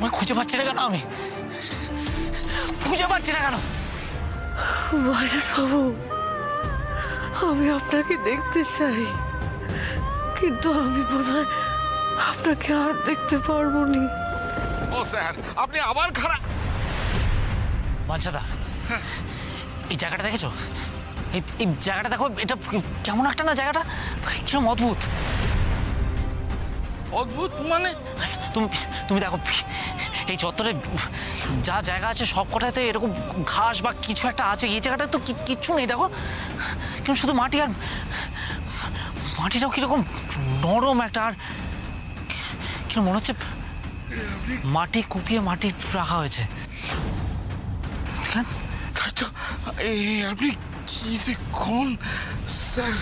তোমায় খুঁজে পাচ্ছি না কেন? আমি খুঁজে পাচ্ছি না কেন? ভাইরাস বাবু, আমি আপনাকে দেখতে চাই, কিন্তু আমি বোধহয় আপনাকে আর দেখতে পারবো না। ও স্যার, আপনি আবার খারাপ। বাঞ্ছাদা, এই জায়গাটা দেখেছো? এই জায়গাটা দেখো, এটা কেমন একটা না জায়গাটা, কিরকম অদ্ভুত। অদ্ভুত মানে? তুমি দেখো, এই চত্বরে যা জায়গা আছে সব কটাতে এরকম ঘাস বা কিছু একটা আছে। এই জায়গাটা তো কিচ্ছু নেই, দেখো কিরকম শুধু মাটি, আর মাটিটাও কিরকম নরম একটা, আর কিরকম মনে হচ্ছে মাটি কুপিয়ে মাটি রাখা হয়েছে। আপনি কি যে কোন স্যার?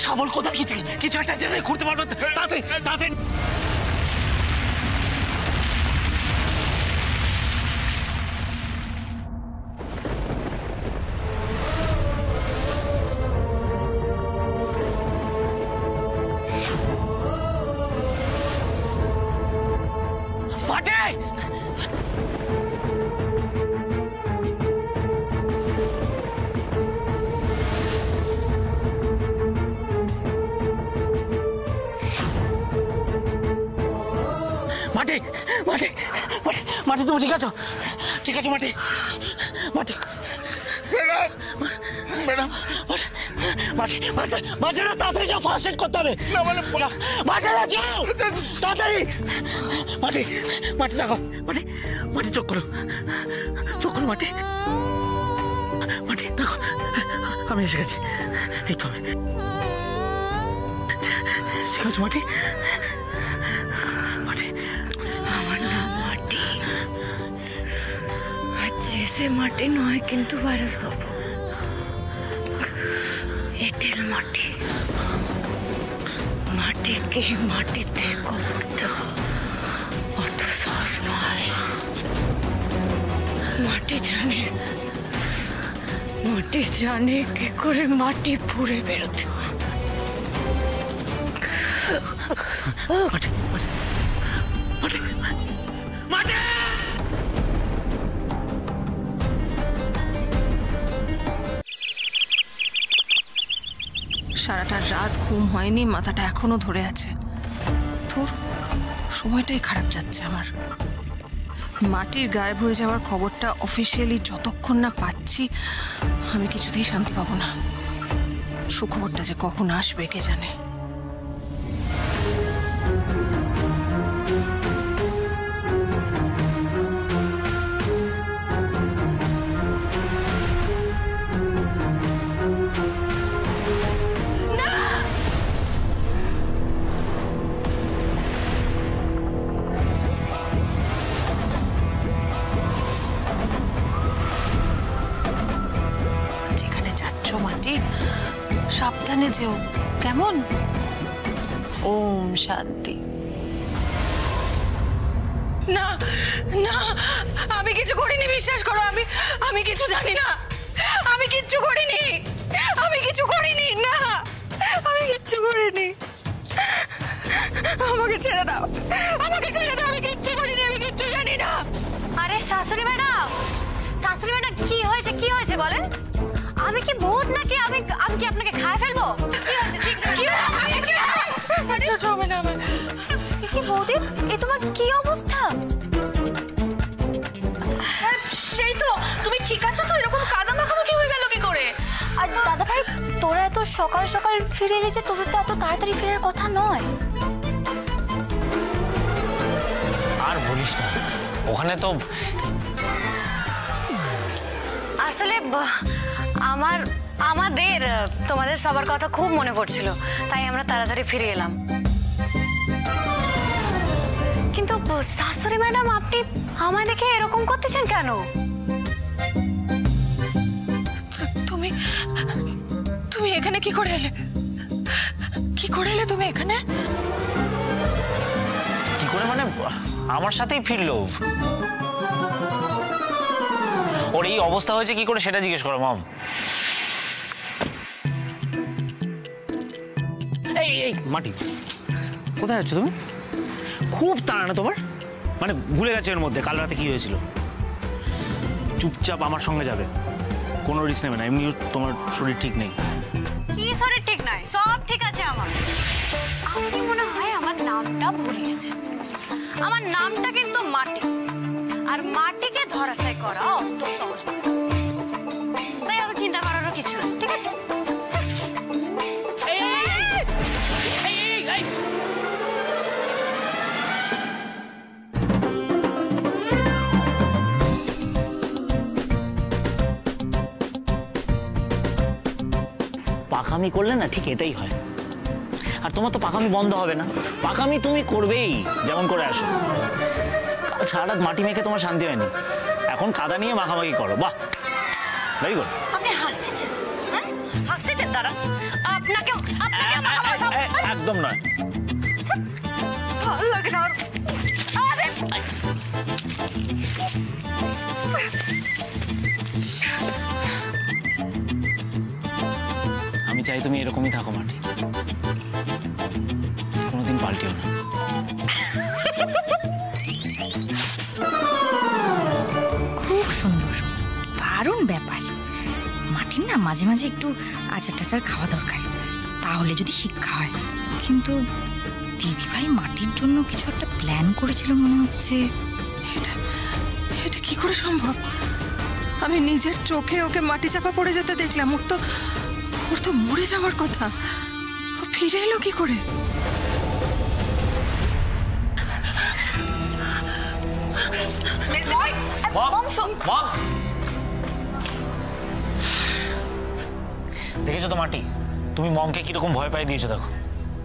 শাবল কোথায়? কিছু একটা জায়গায় ঘুরতে পারবো তাতে তাতে। মাটি মাটি মাটি মাটি, তুমি ঠিক আছো? ঠিক আছে মাটি, মাটি ম্যাডাম, মাটি মাটি না, তাড়াতাড়ি যাও, ফার্স্ট এড করতে হবে। মাটি না, যাও তাড়াতাড়ি। মাটি মাটি দেখো, মাটি মাটি, চোখ করো, চোখ করো মাটি, মাটি দেখো, আমি এসে গেছি। এই তো ঠিক আছে মাটি। আমার নাম মাটি, আর জেসে মাটি নয় কিন্তু ভাইরাস বাবু, এঁটেল মাটি। মাটিকে মাটিতে কবর দেওয়া অত সহজ নয়। মাটি জানে কি করে মাটি পুড়ে বেরোতে হয়। মাটি মাটি মাটি মাটি। সারাটা রাত ঘুম হয়নি, মাথাটা এখনো ধরে আছে। তোর সময়টাই খারাপ যাচ্ছে আমার। মাটির গায়েব হয়ে যাওয়ার খবরটা অফিসিয়ালি যতক্ষণ না পাচ্ছি আমি কিছুতেই শান্তি পাবো না। সুখবরটা যে কখন আসবে কে জানে। সাবধানে যেও, কেমন? ওম শান্তি। না না, আমি কিছু করিনি, বিশ্বাস করো। আমি কিছু জানি না, আমি কিচ্ছু করিনি, আমি কিছু করিনি। না, আমি কিচ্ছু করিনি। আমাকে ছেড়ে দাও, আমাকে ছেড়ে দাও, আমি কিচ্ছু করিনি, আমি কিচ্ছু জানি না। আরে শাশুড়ি ম্যাডাম, শাশুড়ি ম্যাডাম, কি হয়েছে বলেন? আমি কি ভূত নাকি? আমি কি আপনাকে খায় ফেলবো? কি বৌদি, এ তোমার কি অবস্থা? সেই তো, তুমি ঠিক আছো তো? এরকম কাদা মাখামাখি হয়ে গেল কি করে? আর দাদা ভাই, তোরা এত সকাল সকাল ফিরে এলি যে, তোদের তো এত তাড়াতাড়ি ফেরার কথা নয়। আর বলিস না, ওখানে তো আসলে আমাদের তোমাদের সবার কথা খুব মনে পড়ছিল, তাই আমরা তাড়াতাড়ি ফিরে এলাম। কিন্তু শাশুড়ি ম্যাডাম, আপনি আমায় দেখে এরকম করতেছেন কেন? তুমি তুমি এখানে কি করে এলে? কি করে এলে তুমি এখানে? কি করে মানে আমার সাথেই ফিরলো। ওর এই অবস্থা হয়েছে কি করে সেটা জিজ্ঞেস করো মম। এই মাটি, কোথায় আছো তুমি? খুব তাড়া না তোমার? মানে ভুলে গেছে এর মধ্যে কাল রাতে কি হয়েছিল? চুপচাপ আমার সঙ্গে যাবে, কোনো রিস্ক নেবে না। এমনি তোমার শরীর ঠিক নেই। কি শরীর ঠিক নাই? সব ঠিক আছে আমার। আপনি মনে হয় আমার নামটা ভুলে গেছেন। আমার নামটা কিন্তু মাটি, আর মাটিকে ধরাশায়ী করা অত সহজ নয়। তাই অত চিন্তা করারও কিছু নেই, ঠিক আছে? পাকামি করলে না ঠিক এটাই হয়। আর তোমার তো পাকামি বন্ধ হবে না, পাকামি তুমি করবেই যেমন করে আসো। কাল সারা রাত মাটি মেখে তোমার শান্তি হয়নি, এখন কাদা নিয়ে মাখামাখি করো। বাহ, ভেরি গুড। আপনি হাসতেছেন? হ্যাঁ, হাসতেছেন? দাঁড়া, আপনাকে একদম নয়। ভালো লাগে না। আরে আমি চাই তুমি এরকমই থাকো মাটি, কোনোদিন পাল্টিও না। খুব সুন্দর, দারুণ ব্যাপার। মাটির না মাঝে মাঝে একটু আচার টাচার খাওয়া দরকার, তাহলে যদি শিক্ষা হয়। কিন্তু দিদিভাই মাটির জন্য কিছু একটা প্ল্যান করেছিল মনে হচ্ছে। এটা কি করে সম্ভব? আমি নিজের চোখে ওকে মাটি চাপা পড়ে যেতে দেখলাম। ওর তো মরে যাওয়ার কথা। ও ফিরে এলো কি করে? দেখেছো তো মাটি, তুমি মমকে কিরকম ভয় পাই দিয়েছো। দেখো,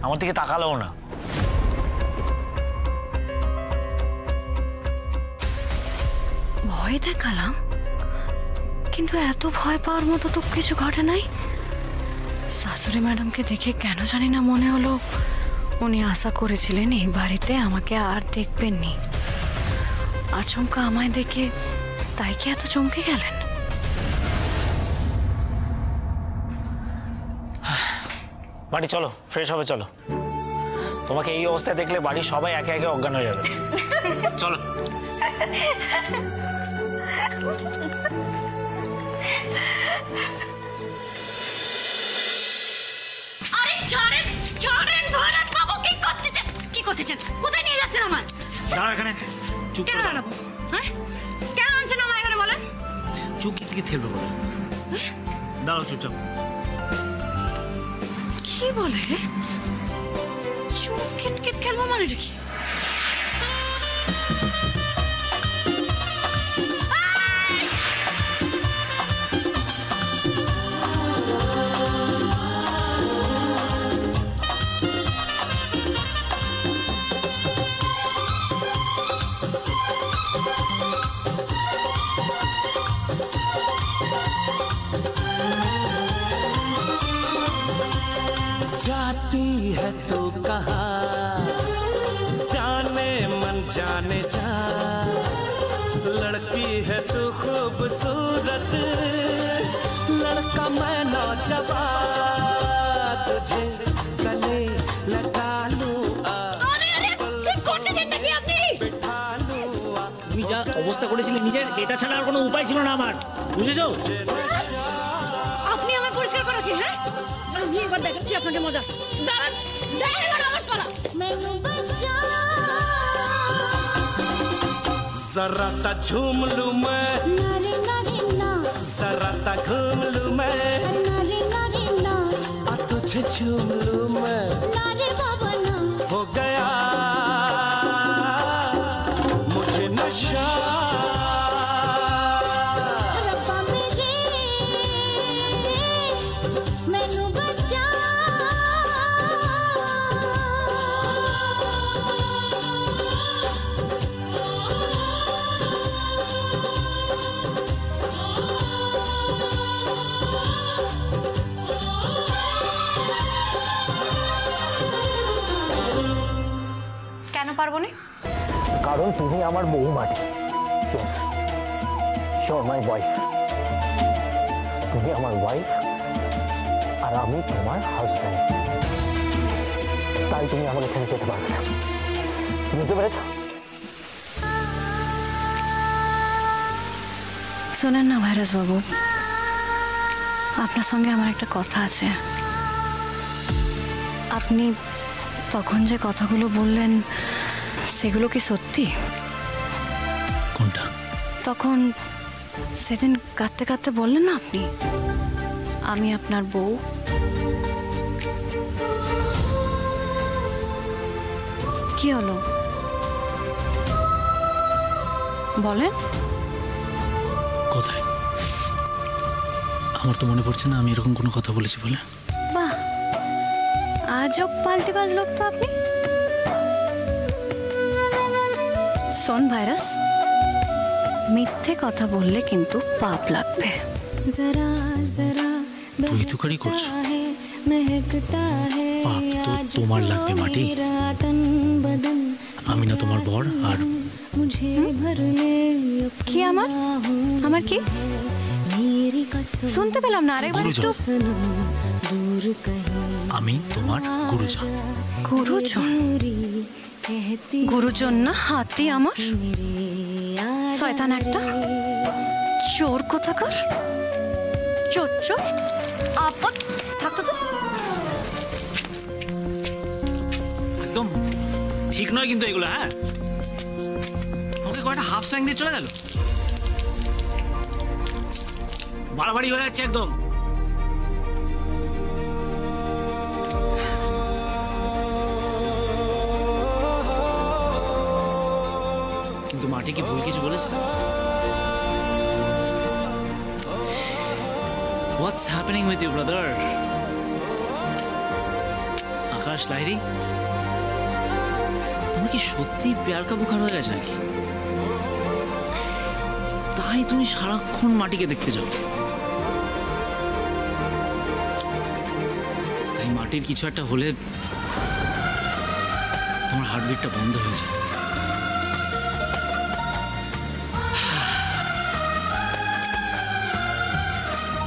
আমার দিকে তাকালেও না। ভয় দেখালাম, কিন্তু এত ভয় পাওয়ার মতো তো কিছু ঘটে নাই। শাশুড়ি ম্যাডামকে দেখে কেন জানি না মনে হলো উনি আশা করেছিলেন এই বাড়িতে আমাকে আর দেখবেননি। আচমকা আমায় দেখে তাই কি এত চমকে গেলেন? বাড়ি চলো, ফ্রেশ হবে চলো। তোমাকে এই অবস্থায় দেখলে বাড়ির সবাই একে একে অজ্ঞান হয়ে যাবে। চলো। আরে ছাড়েন, ছাড়েন ভৈরব বাবু। কি করতেছেন? কোথায় নিয়ে যাচ্ছেন আমার? দাঁড়াও এখানে, চুপ কেন করে দাঁড়াও। দাঁড়াবো? হ্যাঁ, কেন আনছেন আমার এখানে বলেন? চুপ থেকে থেলবে বলে। দাঁড়াও চুপচাপ। কি বলে? চুপ কিটকিট খেলবো মানে কি? जाती है तो कहाँ जाने मन जाने जा, लड़की है तू खूबसूरत, लड़का मैं नौजवान, तुझे गले लगा लूं बिठा लूं। তুমি যা অবস্থা করেছিলে নিজের, এটা ছাড়া আর কোনো উপায় ছিল না আমার, বুঝেছো? আপনি আমায় পরিষ্কার করা কি? হ্যাঁ, আমি এবার দেখাচ্ছি আপনাকে মজা। দাঁড়ান, দাঁড়ান, এবার আমার পালা। जरा सा झूम लूं मैं, जरा सा घूम लूं मैं, और तुझे झूम लूं मैं, हो गया मुझे नहीं नशा কেন পারবো না? কারণ তুমি আমার বৌমাটি। Yes, you are my wife. তুমি আমার ওয়াইফ আর আমি তোমার হাজব্যান্ড, তাই তুমি আমাকে ছেড়ে যেতে পারবে না। বুঝতে পেরেছ? শোনেন না ভাইরাস বাবু, আপনার সঙ্গে আমার একটা কথা আছে। আপনি তখন যে কথাগুলো বললেন সেগুলো কি সত্যি? কোনটা? তখন সেদিন কাঁদতে কাঁদতে বললেন না আপনি, আমি আপনার বউ। কি হলো বলেন? কোথায়? আমার তো মনে পড়ছে না আমি এরকম কোনো কথা বলেছি বলে। বাহ, আজব পাল্টিবাজ লোক তো আপনি। শোন ভাইরাস, মিথ্যে কথা বললে কিন্তু পাপ লাগবে। তুই তো কারি করছো, পাপ তো তোমার লাগবে মাটি। আমি না তোমার বর? আর কি আমার আমার কি শুনতে পেলাম না? আরেকবার একটু। আমি তোমার গুরুজন। গুরুজন? গুরুজন না হাতি আমার। শয়তান একটা, চোর কোথাকার, চোর চোর। আপদ থাকতো তো। একদম ঠিক নয় কিন্তু এগুলো। হ্যাঁ, ওকে কয়টা হাফ স্ল্যাং দিয়ে চলে গেল। বাড়াবাড়ি হয়ে যাচ্ছে একদম। কিন্তু মাটি কি ভুল কিছু বলেছে? What's happening with you, brother? আকাশ লাহিড়ী, তোমার কি সত্যি প্যার কা বুখার হয়ে গেছে নাকি? তাই তুমি সারাক্ষণ মাটিকে দেখতে যাও। তাই মাটির কিছু একটা হলে তোমার হার্টবিটটা বন্ধ হয়ে যায়।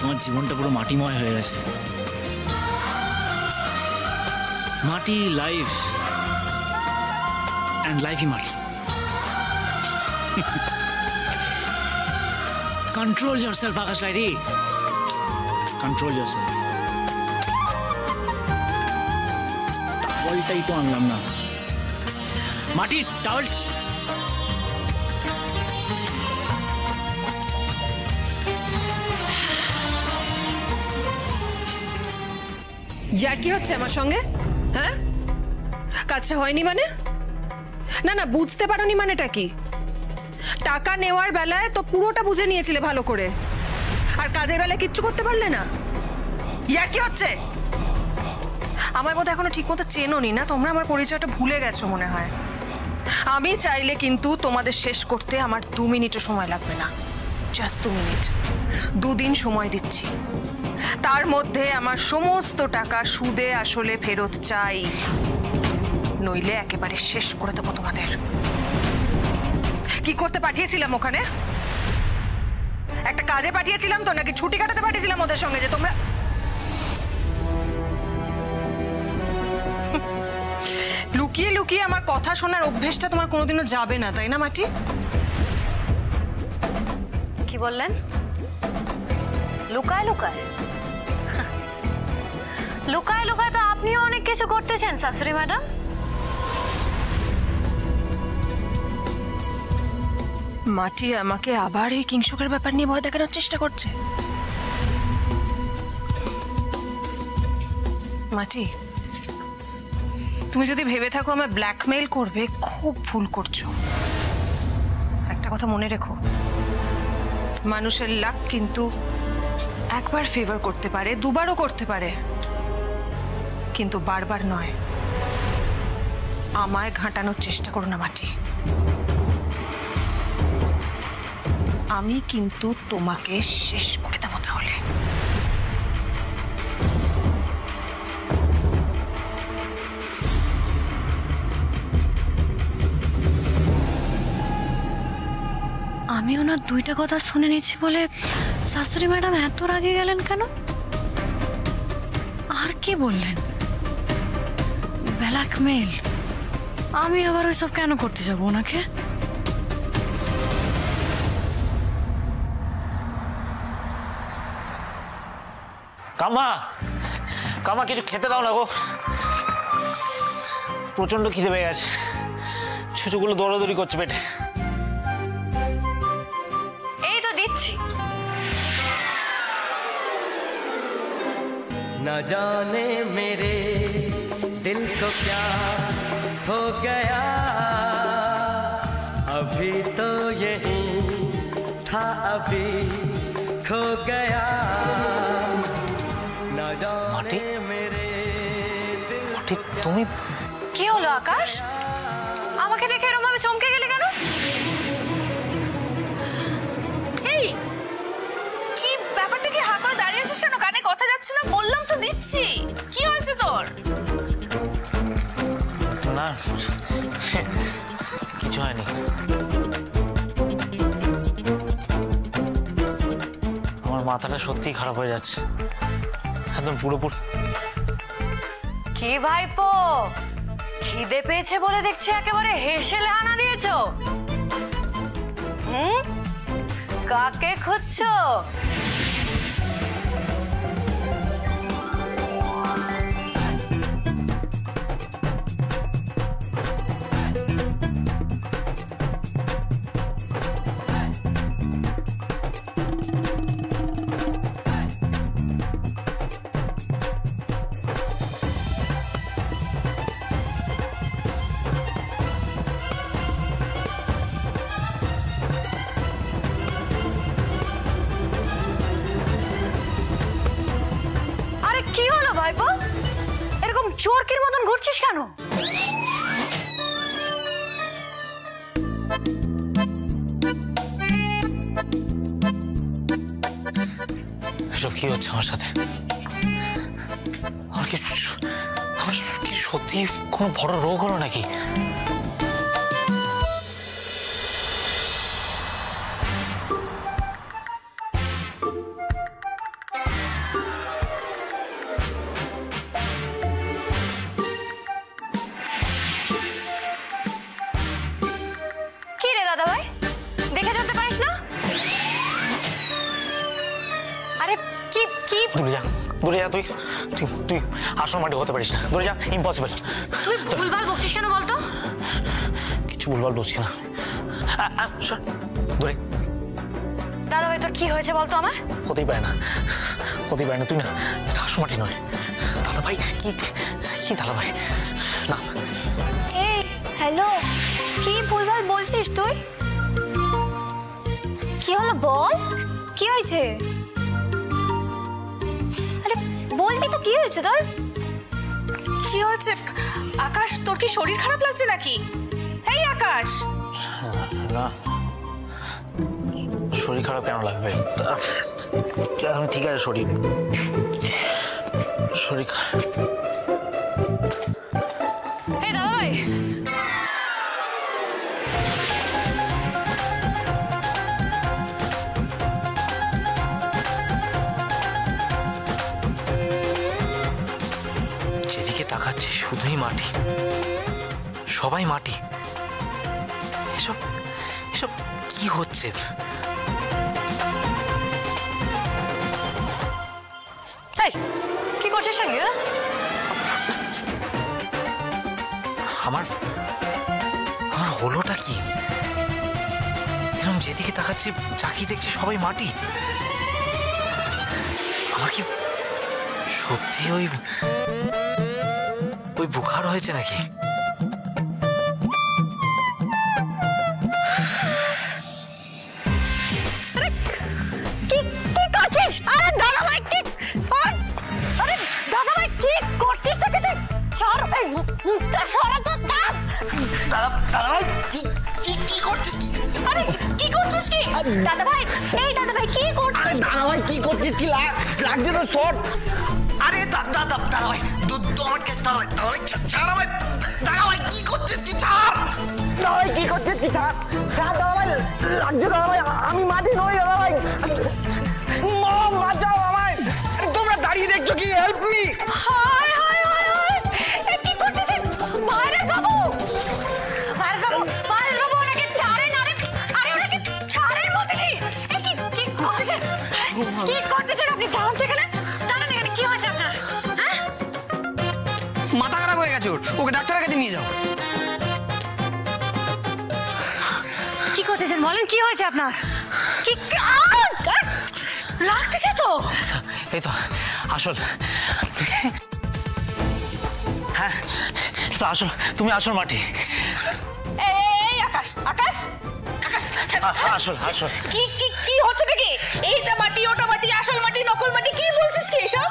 তোমার জীবনটা পুরো মাটিময় হয়ে গেছে। মাটি লাইফ, অ্যান্ড লাইফই মাটি। Control yourself, Akash Lahiri. Control yourself। টাওয়ালটাই তো আনলাম না। মাটি টাওয়াল। ইয়ার কি হচ্ছে আমার সঙ্গে? হ্যাঁ, কাজটা হয়নি মানে? না না, বুঝতে পারোনি মানেটা কি? টাকা নেওয়ার বেলায় তো পুরোটা বুঝে নিয়েছিলে ভালো করে, আর কাজের বেলায় কিচ্ছু করতে পারলে না। ইয়ার কি হচ্ছে? আমার মতো এখনো ঠিক মতো চেনোনি না তোমরা, আমার পরিচয়টা ভুলে গেছো মনে হয়। আমি চাইলে কিন্তু তোমাদের শেষ করতে আমার 2 মিনিটও সময় লাগবে না। Just 2 minute. 2 দিন সময় দিচ্ছি, তার মধ্যে আমার সমস্ত টাকা সুদে আসলে ফেরত চাই, নইলে একেবারে শেষ করে দেবো তোমাদের। কি করতে পাঠিয়েছিলাম ওখানে? একটা কাজে পাঠিয়েছিলাম তো, নাকি ছুটি কাটাতে পাঠিয়েছিলাম ওদের সঙ্গে যে তোমরা? লুকিয়ে লুকিয়ে আমার কথা শোনার অভ্যেসটা তোমার কোনোদিনও যাবে না, তাই না মাটি? কি বললেন? লুকায় লুকায়? লুকায় লুকায় তো আপনিও অনেক কিছু করতেছেন শাশুড়ি ম্যাডাম। মাটি আমাকে আবার এই কিংসুকের ব্যাপার নিয়ে ভয় দেখানোর চেষ্টা করছে। মাটি, তুমি যদি ভেবে থাকো আমায় ব্ল্যাকমেইল করবে, খুব ভুল করছো। কথা মনে রেখো, মানুষের লাক কিন্তু একবার ফেভার করতে পারে, দুবারও করতে পারে, কিন্তু বারবার নয়। আমায় ঘাঁটানোর চেষ্টা করো না মাটি। আমি কিন্তু তোমাকে শেষ করে দেবো তাহলে। আমি ওনার দুইটা কথা শুনে নিচ্ছি বলে শাশুড়ি ম্যাডাম এত রাগে গেলেন কেন? আর কি বললেন? ব্ল্যাকমেল? আমি আবার ওইসব কেন করতে যাবো ওনাকে? কামা, কামা কিছু খেতে দাও না গো, প্রচন্ড খিদে পেয়ে গেছে। ছুঁচোগুলো দৌড়াদৌড়ি করছে পেটে। এই তো দিচ্ছি। न जाने मेरे दिल को क्या हो गया, अभी तो यही था अभी खो गया, न जाने मेरे दिल মাটি, তুমি কি হলো আকাশ? আমাকে দেখে এরকম ভাবে চমকে গেলে কেন? এই কি ব্যাপারটা? কি হাঁ করে দাঁড়িয়ে আছিস কেন? কানে কথা যাচ্ছে না? বললাম তো দিচ্ছি। কি হয়েছে তোর? না কিছু হয়নি। আমার মাথাটা সত্যিই খারাপ হয়ে যাচ্ছে, একদম পুরোপুরি। কি ভাইপো, খিদে পেয়েছে বলে দেখছি একেবারে হেসে লেহানা দিয়েছো। কাকে খুঁজছো? কি হলো ভাইপো, এরকম চোরকির মতন ঘুরছিস কেন? এসব কি হচ্ছে আমার সাথে? আমার কি সত্যি কোনো বড় রোগ হলো নাকি? দূরে যা, তুই তুই তুই আসল মাটি হতে পারিস না। দূরে যা, ইম্পসিবল। তুই ভুলভাল বকছিস কেন বলতো? কিছু ভুলভাল বলছি না, দূরে। দাদা ভাই তোর কি হয়েছে বলতো আমার? হতেই পারে না, হতেই পারে না, তুই না, এটা আসল মাটি নয়। দাদা ভাই কি কি দাদা ভাই না। এই হ্যালো, কি ভুলভাল বলছিস তুই? কি হলো বল, কি হয়েছে? বলবি তো কি হয়েছে তোর? কি হয়েছে আকাশ? তোর কি শরীর খারাপ লাগছে নাকি? এই আকাশ! না, শরীর খারাপ কেন লাগবে? এখন ঠিক আছে, শরীর এই দাদা ভাই, যেদিকে তাকাচ্ছি শুধুই মাটি, সবাই মাটি। এসব এসব কি হচ্ছে? কি করছিস সঙ্গে? আমার হলোটা কি? এরকম যেদিকে তাকাচ্ছি, যাকে দেখছি সবাই মাটি। আমার কি সত্যি ওই বুখার হয়েছে নাকি? দাদাভাই কি কি কি করছিস কি? আরে কি করছিস কি দাদা ভাই? এই দাদা ভাই কি করছিস? আরে দাদাভাই কি করছিস কি লাগছে না শট? আরে দাদাভাই আমার কাছে দাদাভাই ছাড় আমায়। দাদাভাই কি করছিস কি? ছাড় দাদাভাই কি করছিস কি? ছাড় ছাড় দাদাভাই, লাগছে দাদাভাই, আমি মাটি নই দাদাভাই, বাঁচাও আমায়। তোমরা দাঁড়িয়ে দেখছো কি? Help me. হায় হায় হায় হায়, এ কি করতেছেন ভাইরাস বাবু? ভাইরাস বাবু, ভাইরাস বাবু ওনাকে ছাড়েন। আরে ওনাকে ছাড়েন বলতে কি? এ কি করতেছেন? কি করতেছেন আপনি? দাঁড়ান তো এখানে, দাঁড়ান এখানে। কি হয়েছে আপনার? হ্যাঁ, মাথা খারাপ হয়ে গেছে ওর, ওকে ডাক্তারের কাছে নিয়ে যাও। কি করতেছেন বলেন, কি হয়েছে আপনার? কি লাগতেছে তো? এই তো আসল। হ্যাঁ তো আসল, তুমি আসল মাটি। এই আকাশ, আকাশ, আসল আসল। কি কি কি হচ্ছে নাকি? এইটা মাটি, ওটা মাটি, আসল মাটি, নকল মাটি, কি বলছিস কি এসব?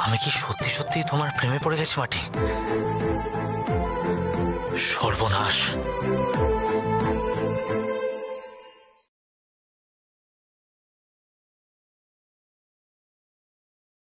আমি কি সত্যি সত্যি তোমার প্রেমে পড়ে গেছি মাটি? সর্বনাশ।